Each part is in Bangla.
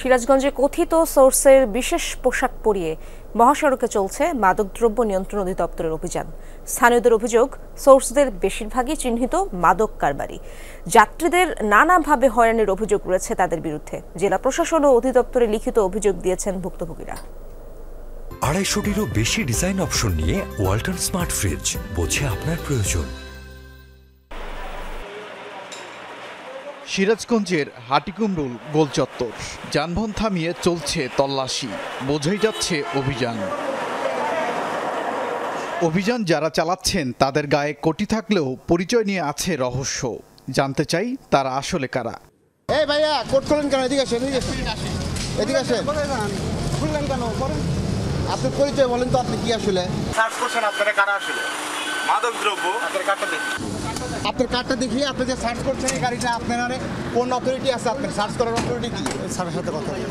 সিরাজগঞ্জে কথিত সোর্সের বিশেষ পোশাক পরিয়ে মহাসড়কে চলছে মাদকদ্রব্য নিয়ন্ত্রণ অধিদপ্তরের অভিযান। স্থানীয়দের অভিযোগ, সোর্সদের বেশিরভাগই চিহ্নিত মাদক কারবারি। যাত্রীদের নানাভাবে হয়রানির অভিযোগ রয়েছে তাদের বিরুদ্ধে। জেলা প্রশাসন ও অধিদপ্তরে লিখিত অভিযোগ দিয়েছেন ভুক্তভোগীরা। 250-টিরও বেশি ডিজাইন অপশন নিয়ে ওয়ালটন স্মার্ট ফ্রিজ, বোঝে আপনার প্রয়োজন। সিরাজগঞ্জের হাটিকুমরুল গোলচত্বর, যানবাহন থামিয়ে চলছে তল্লাশি, বোঝাই যাচ্ছে অভিযান যারা চালাচ্ছেন তাদের গায়ে কোটি থাকলেও পরিচয় নিয়ে আছে রহস্য। জানতে চাই তারা আসলে কারা। এই ভাইয়া, কোট করলেন কেন? এদিকে আসেন, এদিকে আসেন। খুললেন কেন? আপনার পরিচয় বলেন তো, আপনি কি আসলে সার্চ করছেন? আপনারা কারা আসলে? মাদক দ্রব্য। আপনার কার্ডটা দেখি, আপনার কার্ডটা দেখিয়ে আপনি যে সার্চ করছেন এই গাড়িটা, আপনার কোন অথরিটি আছে? আপনার সার্চ করার অথরিটি কি? স্যারের সাথে কথা বলি।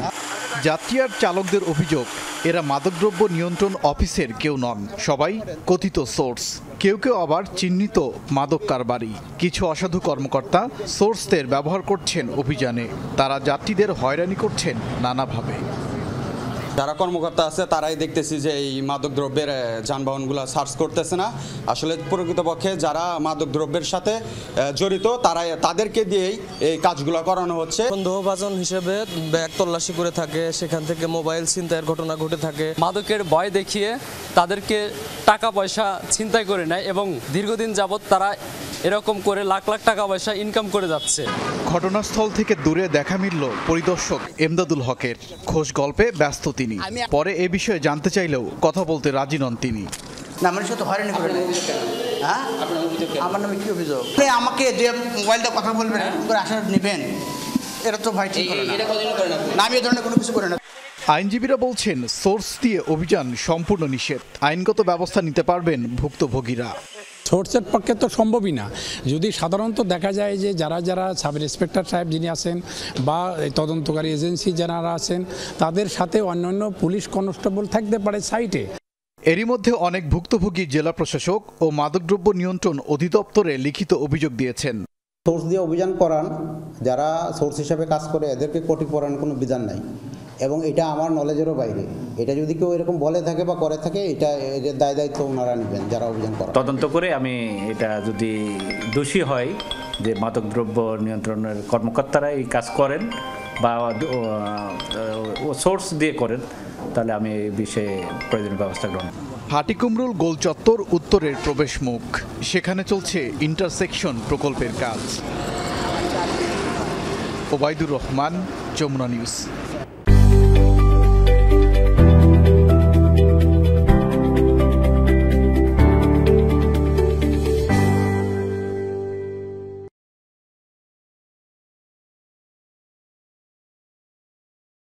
যাত্রী আর চালকদের অভিযোগ, এরা মাদকদ্রব্য নিয়ন্ত্রণ অফিসের কেউ নন, সবাই কথিত সোর্স। কেউ কেউ আবার চিহ্নিত মাদক কারবারি। কিছু অসাধু কর্মকর্তা সোর্সদের ব্যবহার করছেন অভিযানে। তারা যাত্রীদের হয়রানি করছেন নানাভাবে। যারা কর্মকর্তা আছে তারাই দেখতেছি যে এই মাদক দ্রব্যের যানবাহনগুলো সার্চ করতেছে না। আসলে প্রকৃতপক্ষে যারা মাদক দ্রব্যের সাথে জড়িত তাদেরকে দিয়েই এই কাজগুলো করানো হচ্ছে। সন্দেহভাজন হিসেবে ব্যাগ তল্লাশি করে থাকে, সেখান থেকে মোবাইল ছিনতাইয়ের ঘটনা ঘটে থাকে। মাদকের ভয় দেখিয়ে তাদেরকে টাকা পয়সা ছিনতাই করে নেয় এবং দীর্ঘদিন যাবৎ তারা এরকম করে লাখ লাখ টাকা পয়সা ইনকাম করে যাচ্ছে। ঘটনাস্থল থেকে দূরে দেখা মিলল পরিদর্শক এমদাদুল হকের। খোঁজ গল্পে ব্যস্ত তিনি। পরে এ বিষয়ে জানতে চাইলেও কথা বলতে রাজি নন তিনি। না, মানুষ তো হয়রানি করে না। হ্যাঁ, আমার নামে কি অভিযোগ? আমাকে যে মোবাইলটা কথা বলবেন করে আশা নেবেন, এটা তো ভাই ঠিক করে না। আমি এ ধরনের কোনো কিছু করে না। আইনজীবীরা বলছেন সোর্স দিয়ে অভিযান সম্পূর্ণ নিষেধ। আইনগত ব্যবস্থা নিতে পারবেন ভুক্তভোগীরা। সোর্সের পক্ষে তো সম্ভবই না। যদি সাধারণত দেখা যায় যে যারা সাব ইন্সপেক্টর সাহেব যিনি আছেন বা তদন্তকারী এজেন্সি যারা আছেন, তাদের সাথে অন্যান্য পুলিশ কনস্টেবল থাকতে পারে সাইটে। এরই মধ্যে অনেক ভুক্তভোগী জেলা প্রশাসক ও মাদকদ্রব্য নিয়ন্ত্রণ অধিদপ্তরে লিখিত অভিযোগ দিয়েছেন। সোর্স দিয়ে অভিযান করান, যারা সোর্স হিসাবে কাজ করে এদেরকে কোটি পড়ানোর কোনো বিধান নাই, এবং এটা আমার নলেজেরও বাইরে। এটা যদি কেউ এরকম বলে থাকে বা করে থাকে, এটা এর দায়িত্ব ওনারা নেবেন যারা অভিযান করেন। তদন্ত করে আমি এটা যদি দোষী হয় যে মাদকদ্রব্য নিয়ন্ত্রণের কর্মকর্তারা এই কাজ করেন বা সোর্স দিয়ে করেন, তাহলে আমি এই বিষয়ে প্রয়োজনীয় ব্যবস্থা গ্রহণ করব। হাটিকুমরুল গোলচত্বর উত্তরের প্রবেশ মুখ, সেখানে চলছে ইন্টারসেকশন প্রকল্পের কাজ। ওবায়দুর রহমান, যমুনা নিউজ।